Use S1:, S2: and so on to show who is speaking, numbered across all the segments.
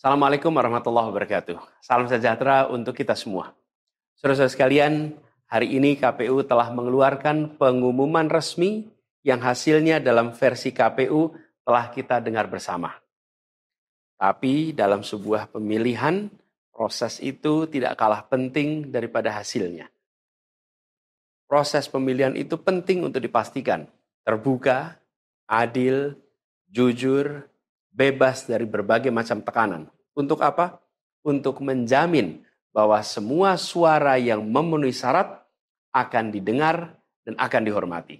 S1: Assalamualaikum warahmatullahi wabarakatuh. Salam sejahtera untuk kita semua. Saudara-saudara sekalian, hari ini KPU telah mengeluarkan pengumuman resmi yang hasilnya dalam versi KPU telah kita dengar bersama. Tapi dalam sebuah pemilihan, proses itu tidak kalah penting daripada hasilnya. Proses pemilihan itu penting untuk dipastikan terbuka, adil, jujur, bebas dari berbagai macam tekanan. Untuk apa? Untuk menjamin bahwa semua suara yang memenuhi syarat akan didengar dan akan dihormati.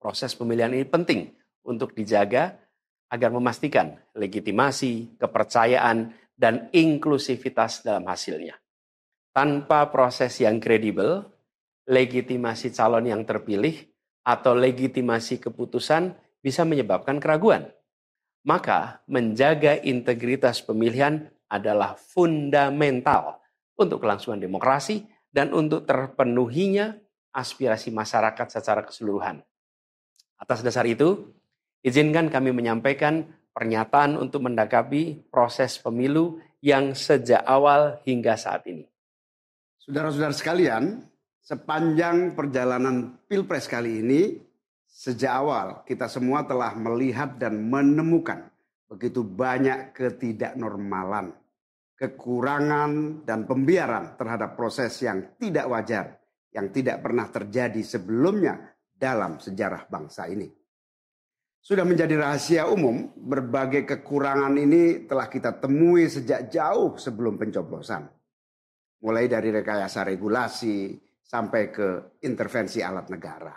S1: Proses pemilihan ini penting untuk dijaga agar memastikan legitimasi, kepercayaan, dan inklusivitas dalam hasilnya. Tanpa proses yang kredibel, legitimasi calon yang terpilih atau legitimasi keputusan bisa menyebabkan keraguan. Maka menjaga integritas pemilihan adalah fundamental untuk kelangsungan demokrasi dan untuk terpenuhinya aspirasi masyarakat secara keseluruhan. Atas dasar itu, izinkan kami menyampaikan pernyataan untuk mendakapi proses pemilu yang sejak awal hingga saat ini.
S2: Saudara-saudara sekalian, sepanjang perjalanan Pilpres kali ini, sejak awal kita semua telah melihat dan menemukan begitu banyak ketidaknormalan, kekurangan dan pembiaran terhadap proses yang tidak wajar, yang tidak pernah terjadi sebelumnya dalam sejarah bangsa ini. Sudah menjadi rahasia umum, berbagai kekurangan ini telah kita temui sejak jauh sebelum pencoblosan. Mulai dari rekayasa regulasi sampai ke intervensi alat negara.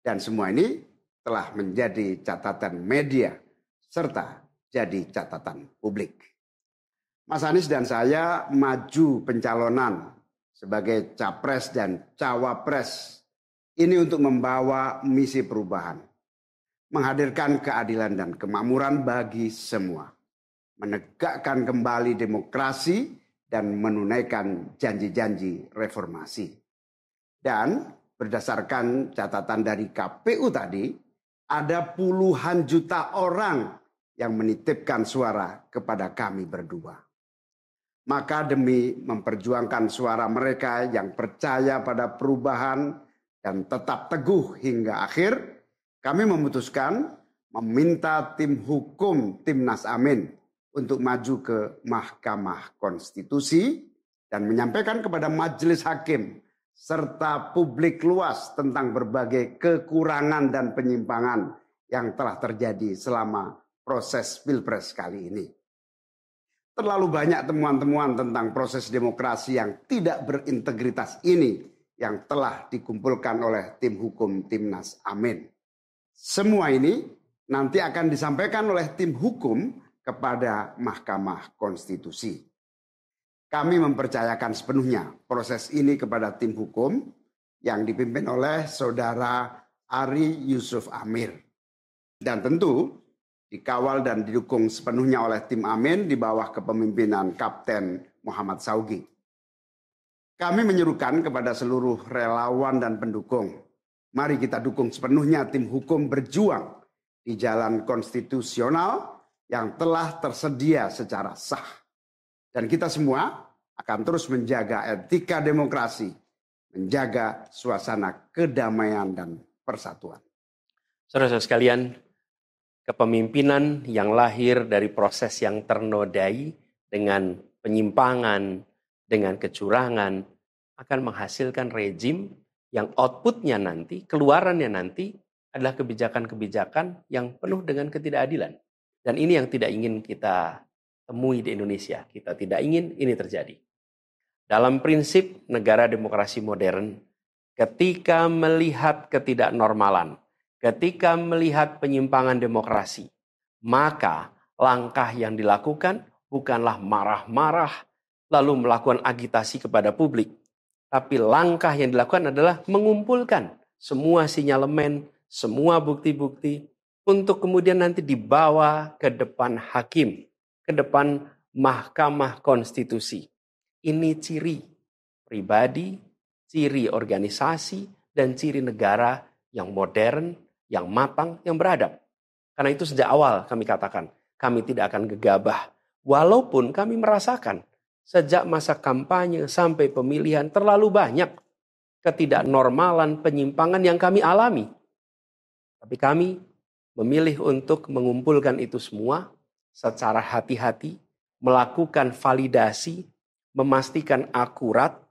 S2: Dan semua ini telah menjadi catatan media serta jadi catatan publik. Mas Anies dan saya maju pencalonan sebagai capres dan cawapres ini untuk membawa misi perubahan. Menghadirkan keadilan dan kemakmuran bagi semua. Menegakkan kembali demokrasi dan menunaikan janji-janji reformasi. Dan berdasarkan catatan dari KPU tadi, ada puluhan juta orang yang menitipkan suara kepada kami berdua. Maka demi memperjuangkan suara mereka yang percaya pada perubahan dan tetap teguh hingga akhir, kami memutuskan meminta tim hukum Timnas Amin untuk maju ke Mahkamah Konstitusi dan menyampaikan kepada Majelis Hakim serta publik luas tentang berbagai kekurangan dan penyimpangan yang telah terjadi selama proses Pilpres kali ini. Terlalu banyak temuan-temuan tentang proses demokrasi yang tidak berintegritas ini yang telah dikumpulkan oleh tim hukum Timnas Amin. Semua ini nanti akan disampaikan oleh tim hukum kepada Mahkamah Konstitusi. Kami mempercayakan sepenuhnya proses ini kepada tim hukum yang dipimpin oleh Saudara Ari Yusuf Amir. Dan tentu dikawal dan didukung sepenuhnya oleh tim Amin di bawah kepemimpinan Kapten Muhammad Saugi. Kami menyerukan kepada seluruh relawan dan pendukung, mari kita dukung sepenuhnya tim hukum berjuang di jalan konstitusional yang telah tersedia secara sah. Dan kita semua akan terus menjaga etika demokrasi, menjaga suasana kedamaian dan persatuan.
S1: Saudara-saudara sekalian, kepemimpinan yang lahir dari proses yang ternodai dengan penyimpangan, dengan kecurangan, akan menghasilkan rejim yang outputnya nanti, keluarannya nanti adalah kebijakan-kebijakan yang penuh dengan ketidakadilan. Dan ini yang tidak ingin kita temui di Indonesia. Kita tidak ingin ini terjadi. Dalam prinsip negara demokrasi modern, ketika melihat ketidaknormalan, ketika melihat penyimpangan demokrasi, maka langkah yang dilakukan bukanlah marah-marah lalu melakukan agitasi kepada publik. Tapi langkah yang dilakukan adalah mengumpulkan semua sinyalemen, semua bukti-bukti untuk kemudian nanti dibawa ke depan hakim, ke depan Mahkamah Konstitusi. Ini ciri pribadi, ciri organisasi, dan ciri negara yang modern, yang matang, yang beradab. Karena itu sejak awal kami katakan, kami tidak akan gegabah Walaupun kami merasakan sejak masa kampanye sampai pemilihan terlalu banyak ketidaknormalan, penyimpangan yang kami alami. Tapi kami memilih untuk mengumpulkan itu semua secara hati-hati, melakukan validasi, memastikan akurat.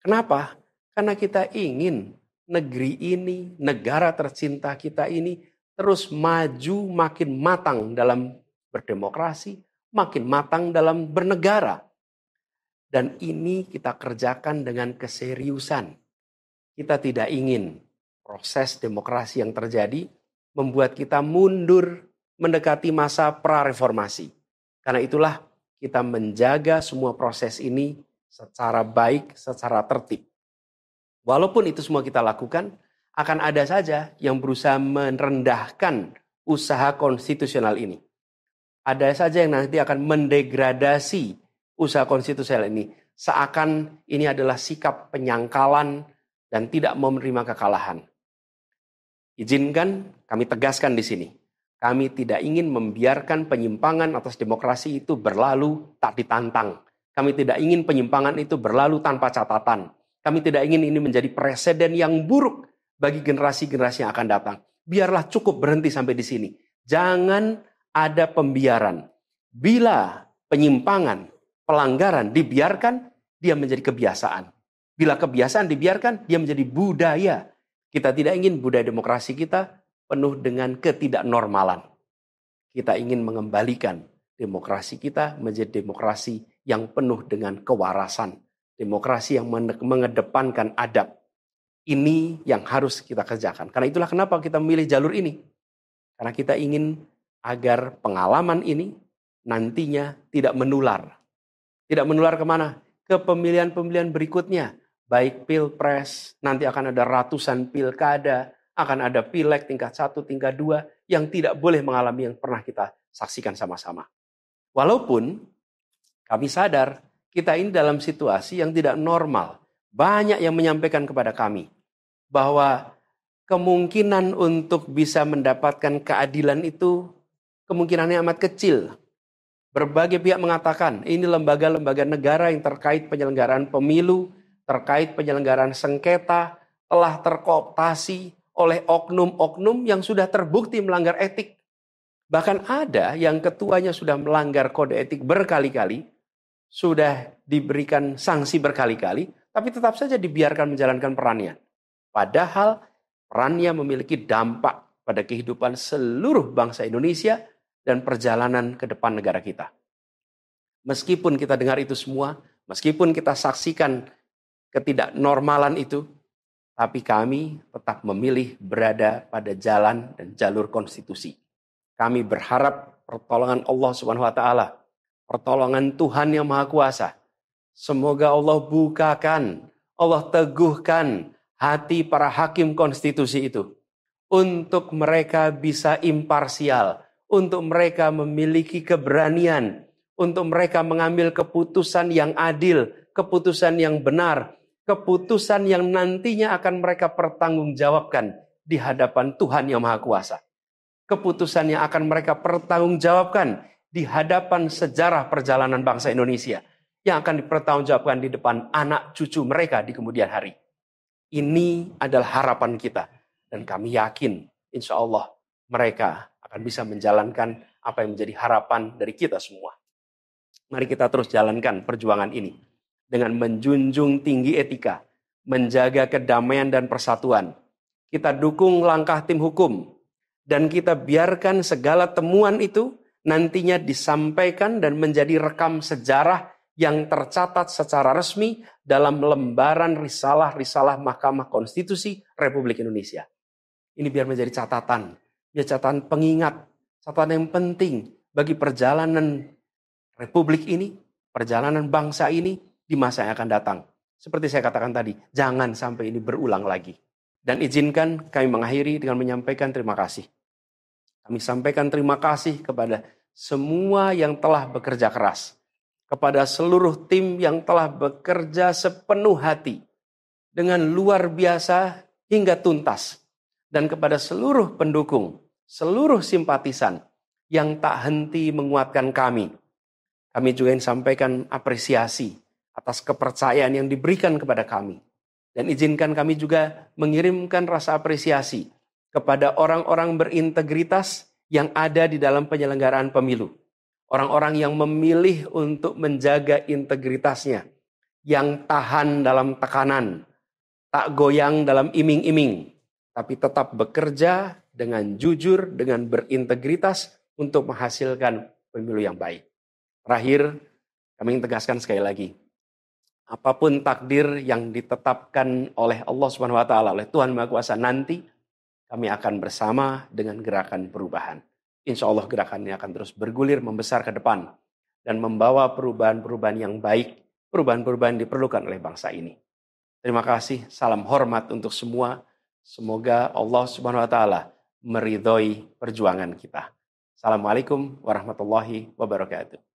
S1: Kenapa? Karena kita ingin negeri ini, negara tercinta kita ini terus maju makin matang dalam berdemokrasi, makin matang dalam bernegara. Dan ini kita kerjakan dengan keseriusan. Kita tidak ingin proses demokrasi yang terjadi membuat kita mundur mendekati masa prareformasi. Karena itulah kita menjaga semua proses ini secara baik, secara tertib. Walaupun itu semua kita lakukan, akan ada saja yang berusaha merendahkan usaha konstitusional ini. Ada saja yang nanti akan mendegradasi usaha konstitusional ini. Seakan ini adalah sikap penyangkalan dan tidak mau menerima kekalahan. Izinkan kami tegaskan di sini. Kami tidak ingin membiarkan penyimpangan atas demokrasi itu berlalu tak ditantang. Kami tidak ingin penyimpangan itu berlalu tanpa catatan. Kami tidak ingin ini menjadi presiden yang buruk bagi generasi-generasi yang akan datang. Biarlah cukup berhenti sampai di sini. Jangan ada pembiaran. Bila penyimpangan, pelanggaran dibiarkan, dia menjadi kebiasaan. Bila kebiasaan dibiarkan, dia menjadi budaya. Kita tidak ingin budaya demokrasi kita penuh dengan ketidaknormalan. Kita ingin mengembalikan demokrasi kita menjadi demokrasi yang penuh dengan kewarasan. Demokrasi yang mengedepankan adab. Ini yang harus kita kerjakan. Karena itulah kenapa kita memilih jalur ini. Karena kita ingin agar pengalaman ini nantinya tidak menular. Tidak menular kemana? Ke pemilihan-pemilihan berikutnya. Baik pilpres, nanti akan ada ratusan pilkada, akan ada pileg tingkat 1, tingkat 2, yang tidak boleh mengalami yang pernah kita saksikan sama-sama. Walaupun kami sadar, kita ini dalam situasi yang tidak normal. Banyak yang menyampaikan kepada kami, bahwa kemungkinan untuk bisa mendapatkan keadilan itu, kemungkinannya amat kecil. Berbagai pihak mengatakan, ini lembaga-lembaga negara yang terkait penyelenggaraan pemilu, terkait penyelenggaraan sengketa, telah terkooptasi oleh oknum-oknum yang sudah terbukti melanggar etik. Bahkan ada yang ketuanya sudah melanggar kode etik berkali-kali, sudah diberikan sanksi berkali-kali, tapi tetap saja dibiarkan menjalankan perannya. Padahal perannya memiliki dampak pada kehidupan seluruh bangsa Indonesia dan perjalanan ke depan negara kita. Meskipun kita dengar itu semua, meskipun kita saksikan ketidaknormalan itu, tapi kami tetap memilih berada pada jalan dan jalur konstitusi. Kami berharap pertolongan Allah Subhanahu wa taala, pertolongan Tuhan yang Maha Kuasa. Semoga Allah bukakan, Allah teguhkan hati para hakim konstitusi itu untuk mereka bisa imparsial, untuk mereka memiliki keberanian, untuk mereka mengambil keputusan yang adil, keputusan yang benar, keputusan yang nantinya akan mereka pertanggungjawabkan di hadapan Tuhan yang Maha Kuasa. Keputusan yang akan mereka pertanggungjawabkan di hadapan sejarah perjalanan bangsa Indonesia, yang akan dipertanggungjawabkan di depan anak cucu mereka di kemudian hari. Ini adalah harapan kita, dan kami yakin insya Allah mereka akan bisa menjalankan apa yang menjadi harapan dari kita semua. Mari kita terus jalankan perjuangan ini dengan menjunjung tinggi etika, menjaga kedamaian dan persatuan. Kita dukung langkah tim hukum, dan kita biarkan segala temuan itu nantinya disampaikan dan menjadi rekam sejarah yang tercatat secara resmi dalam lembaran risalah-risalah Mahkamah Konstitusi Republik Indonesia. Ini biar menjadi catatan, biar catatan pengingat, catatan yang penting bagi perjalanan Republik ini, perjalanan bangsa ini di masa yang akan datang. Seperti saya katakan tadi, jangan sampai ini berulang lagi. Dan izinkan kami mengakhiri dengan menyampaikan terima kasih. Kami sampaikan terima kasih kepada semua yang telah bekerja keras, kepada seluruh tim yang telah bekerja sepenuh hati, dengan luar biasa hingga tuntas, dan kepada seluruh pendukung, seluruh simpatisan yang tak henti menguatkan kami, Kami juga ingin sampaikan apresiasi atas kepercayaan yang diberikan kepada kami. Dan izinkan kami juga mengirimkan rasa apresiasi kepada orang-orang berintegritas yang ada di dalam penyelenggaraan pemilu. Orang-orang yang memilih untuk menjaga integritasnya, yang tahan dalam tekanan, tak goyang dalam iming-iming, tapi tetap bekerja dengan jujur, dengan berintegritas untuk menghasilkan pemilu yang baik. Terakhir, kami ingin tegaskan sekali lagi, apapun takdir yang ditetapkan oleh Allah Subhanahu wa taala, oleh Tuhan Maha Kuasa nanti, kami akan bersama dengan gerakan perubahan. Insya Allah gerakan ini akan terus bergulir, membesar ke depan, dan membawa perubahan-perubahan yang baik, perubahan-perubahan yang diperlukan oleh bangsa ini. Terima kasih, salam hormat untuk semua. Semoga Allah Subhanahu wa taala meridhoi perjuangan kita. Assalamualaikum warahmatullahi wabarakatuh.